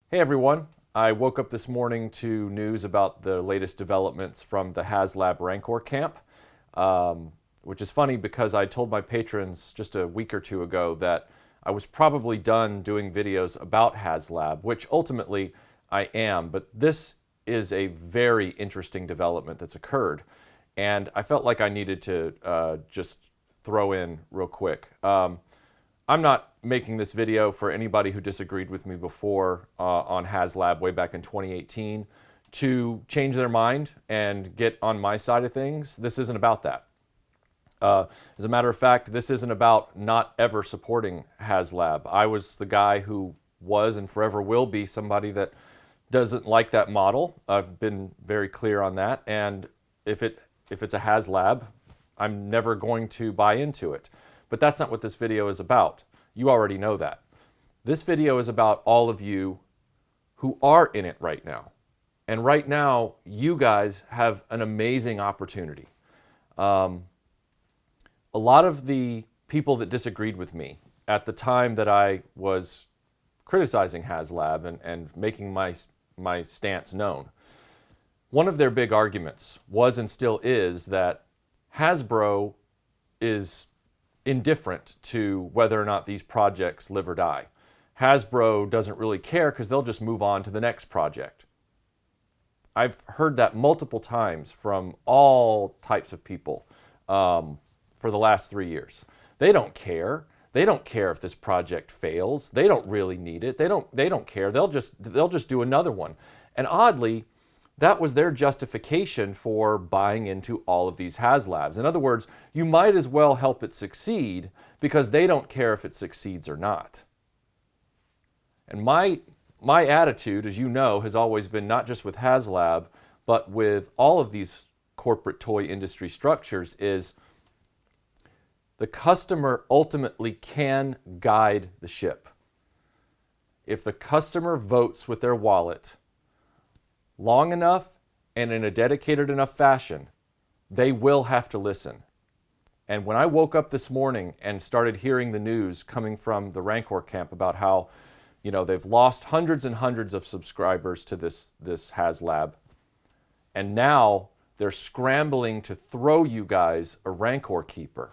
Hey everyone, I woke up this morning to news about the latest developments from the HasLab Rancor camp, which is funny because I told my patrons just a week or two ago that I was probably done doing videos about HasLab, which ultimately I am, but this is a very interesting development that's occurred, and I felt like I needed to just throw in real quick. I'm not making this video for anybody who disagreed with me before on HasLab way back in 2018 to change their mind and get on my side of things. This isn't about that. As a matter of fact, this isn't about not ever supporting HasLab. I was the guy who was and forever will be somebody that doesn't like that model. I've been very clear on that. And if it's a HasLab, I'm never going to buy into it. But that's not what this video is about. You already know that. This video is about all of you who are in it right now. And right now, you guys have an amazing opportunity. A lot of the people that disagreed with me at the time that I was criticizing HasLab and making my stance known, one of their big arguments was and still is that Hasbro is indifferent to whether or not these projects live or die. Hasbro doesn't really care because they'll just move on to the next project. I've heard that multiple times from all types of people for the last 3 years. They don't care. They don't care if this project fails. They don't really need it. They don't care. They'll just do another one. And oddly, that was their justification for buying into all of these HasLabs. In other words, you might as well help it succeed because they don't care if it succeeds or not. And my attitude, as you know, has always been not just with HasLab, but with all of these corporate toy industry structures is the customer ultimately can guide the ship. If the customer votes with their wallet long enough and in a dedicated enough fashion, they will have to listen. And when I woke up this morning and started hearing the news coming from the Rancor camp about how, they've lost hundreds and hundreds of subscribers to this HasLab, and now they're scrambling to throw you guys a Rancor keeper.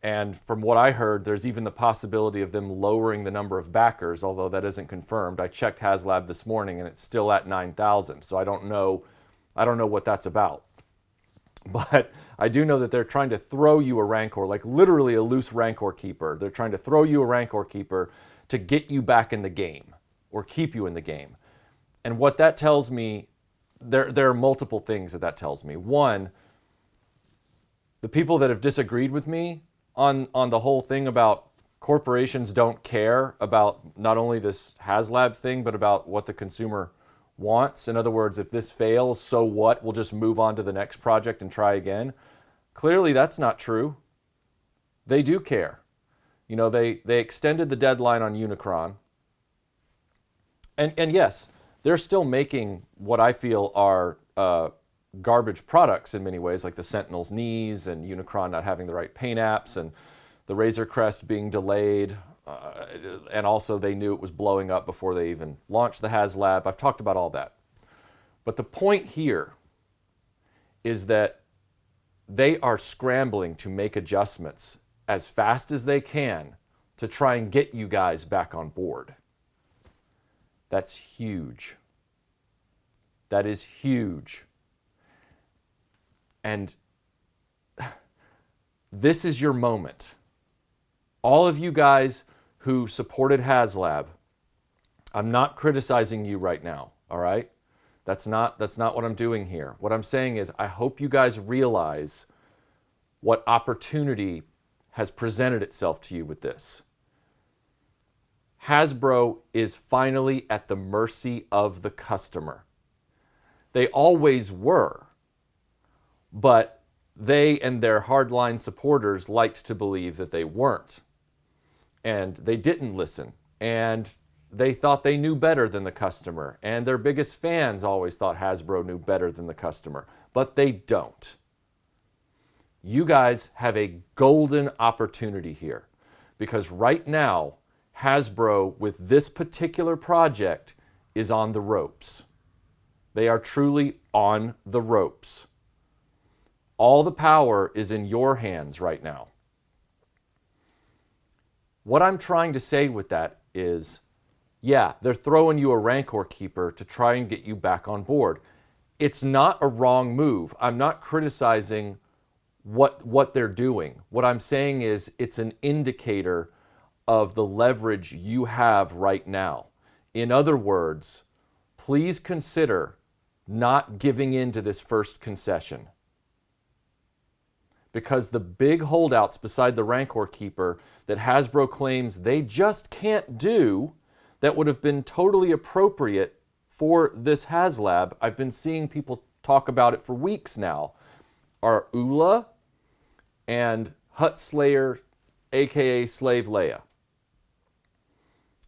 And from what I heard, there's even the possibility of them lowering the number of backers, although that isn't confirmed. I checked HasLab this morning and it's still at 9,000. So I don't know what that's about. But I do know that they're trying to throw you a Rancor, like literally a loose Rancor keeper. They're trying to throw you a Rancor keeper to get you back in the game or keep you in the game. And what that tells me, there are multiple things that tells me. One, the people that have disagreed with me on the whole thing about corporations don't care about not only this HasLab thing, but about what the consumer wants. In other words, if this fails, so what? We'll just move on to the next project and try again. Clearly, that's not true. They do care. They extended the deadline on Unicron. And yes, they're still making what I feel are garbage products in many ways, like the Sentinel's knees and Unicron not having the right paint apps and the Razor Crest being delayed. And also they knew it was blowing up before they even launched the HasLab. I've talked about all that. But the point here is that they are scrambling to make adjustments as fast as they can to try and get you guys back on board. That's huge. That is huge. And this is your moment. All of you guys who supported HasLab, I'm not criticizing you right now, all right? That's not what I'm doing here. What I'm saying is I hope you guys realize what opportunity has presented itself to you with this. Hasbro is finally at the mercy of the customer. They always were. But they and their hardline supporters liked to believe that they weren't. And they didn't listen. And they thought they knew better than the customer. And their biggest fans always thought Hasbro knew better than the customer. But they don't. You guys have a golden opportunity here. Because right now, Hasbro, with this particular project, is on the ropes. They are truly on the ropes. All the power is in your hands right now. What I'm trying to say with that is, yeah, they're throwing you a Rancor Keeper to try and get you back on board. It's not a wrong move. I'm not criticizing what they're doing. What I'm saying is it's an indicator of the leverage you have right now. In other words, please consider not giving in to this first concession. Because the big holdouts beside the Rancor Keeper that Hasbro claims they just can't do, that would have been totally appropriate for this HasLab, I've been seeing people talk about it for weeks now, are Ula and Hut Slayer, aka Slave Leia.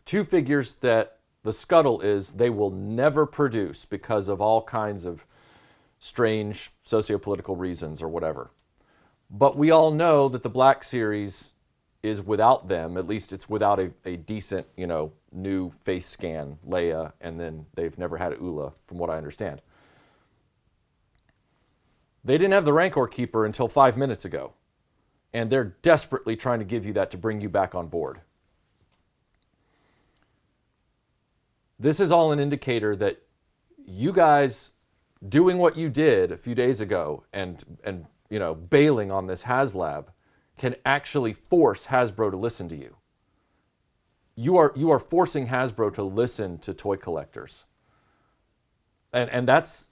Two figures that the scuttle is they will never produce because of all kinds of strange sociopolitical reasons or whatever. But we all know that the Black Series is without them. At least it's without a decent, new face scan Leia, and then they've never had Ula, from what I understand. They didn't have the Rancor Keeper until 5 minutes ago, and they're desperately trying to give you that to bring you back on board. This is all an indicator that you guys doing what you did a few days ago and bailing on this HasLab can actually force Hasbro to listen to you. You are forcing Hasbro to listen to toy collectors. And that's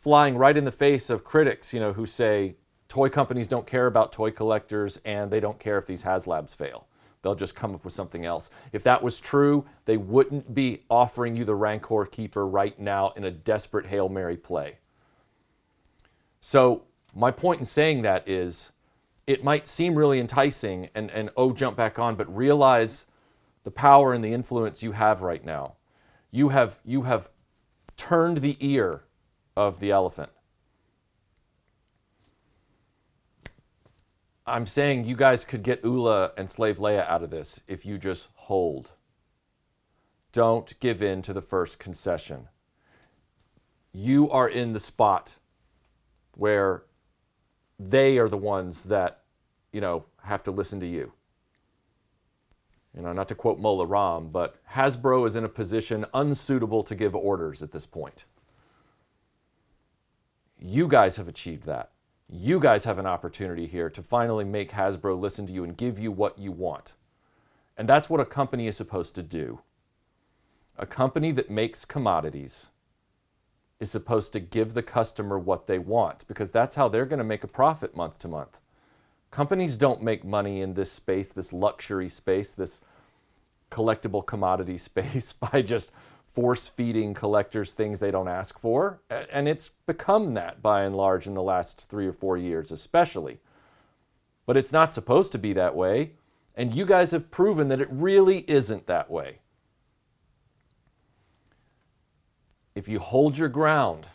flying right in the face of critics, who say toy companies don't care about toy collectors and they don't care if these HasLabs fail. They'll just come up with something else. If that was true, they wouldn't be offering you the Rancor Keeper right now in a desperate Hail Mary play. So my point in saying that is, it might seem really enticing and jump back on, but realize the power and the influence you have right now. You have turned the ear of the elephant. I'm saying you guys could get Ula and Slave Leia out of this if you just hold. Don't give in to the first concession. You are in the spot where they are the ones that, have to listen to you. Not to quote Mola Ram, but Hasbro is in a position unsuitable to give orders at this point. You guys have achieved that. You guys have an opportunity here to finally make Hasbro listen to you and give you what you want. And that's what a company is supposed to do. A company that makes commodities is supposed to give the customer what they want, because that's how they're going to make a profit month to month. Companies don't make money in this space, this luxury space, this collectible commodity space by just force-feeding collectors things they don't ask for. And it's become that by and large in the last 3 or 4 years especially. But it's not supposed to be that way. And you guys have proven that it really isn't that way. If you hold your ground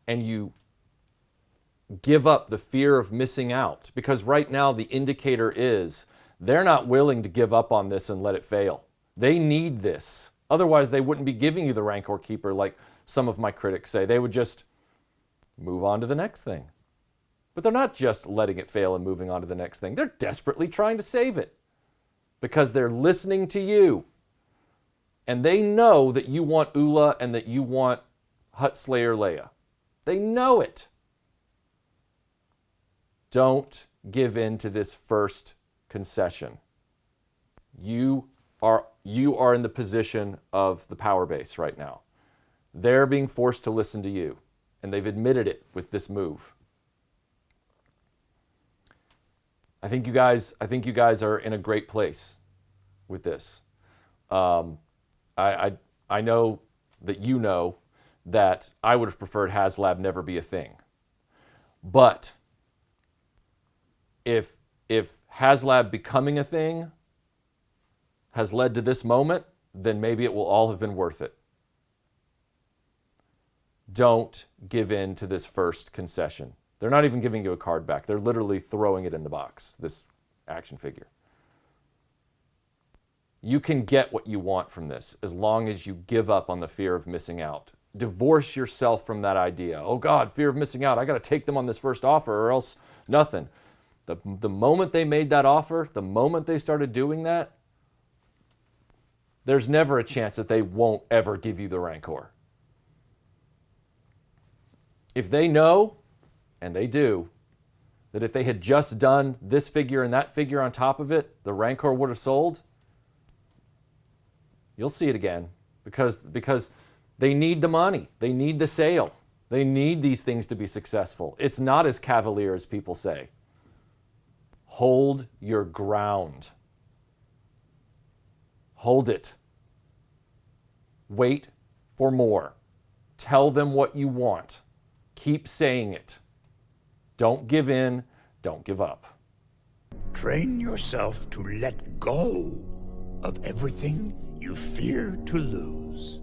and you give up the fear of missing out, because right now the indicator is they're not willing to give up on this and let it fail. They need this. Otherwise, they wouldn't be giving you the Rancor Keeper like some of my critics say. They would just move on to the next thing. But they're not just letting it fail and moving on to the next thing. They're desperately trying to save it because they're listening to you. And they know that you want Ula and that you want Hut Slayer Leia. They know it. Don't give in to this first concession. You are in the position of the power base right now. They're being forced to listen to you, and they've admitted it with this move. I think you guys are in a great place with this. I know that you know that I would have preferred HasLab never be a thing. But if HasLab becoming a thing has led to this moment, then maybe it will all have been worth it. Don't give in to this first concession. They're not even giving you a card back. They're literally throwing it in the box, this action figure. You can get what you want from this as long as you give up on the fear of missing out. Divorce yourself from that idea. Oh God, fear of missing out. I got to take them on this first offer or else nothing. The moment they made that offer, the moment they started doing that, there's never a chance that they won't ever give you the Rancor. If they know, and they do, that if they had just done this figure and that figure on top of it, the Rancor would have sold, you'll see it again because they need the money. They need the sale. They need these things to be successful. It's not as cavalier as people say. Hold your ground. Hold it. Wait for more. Tell them what you want. Keep saying it. Don't give in. Don't give up. Train yourself to let go of everything you fear to lose.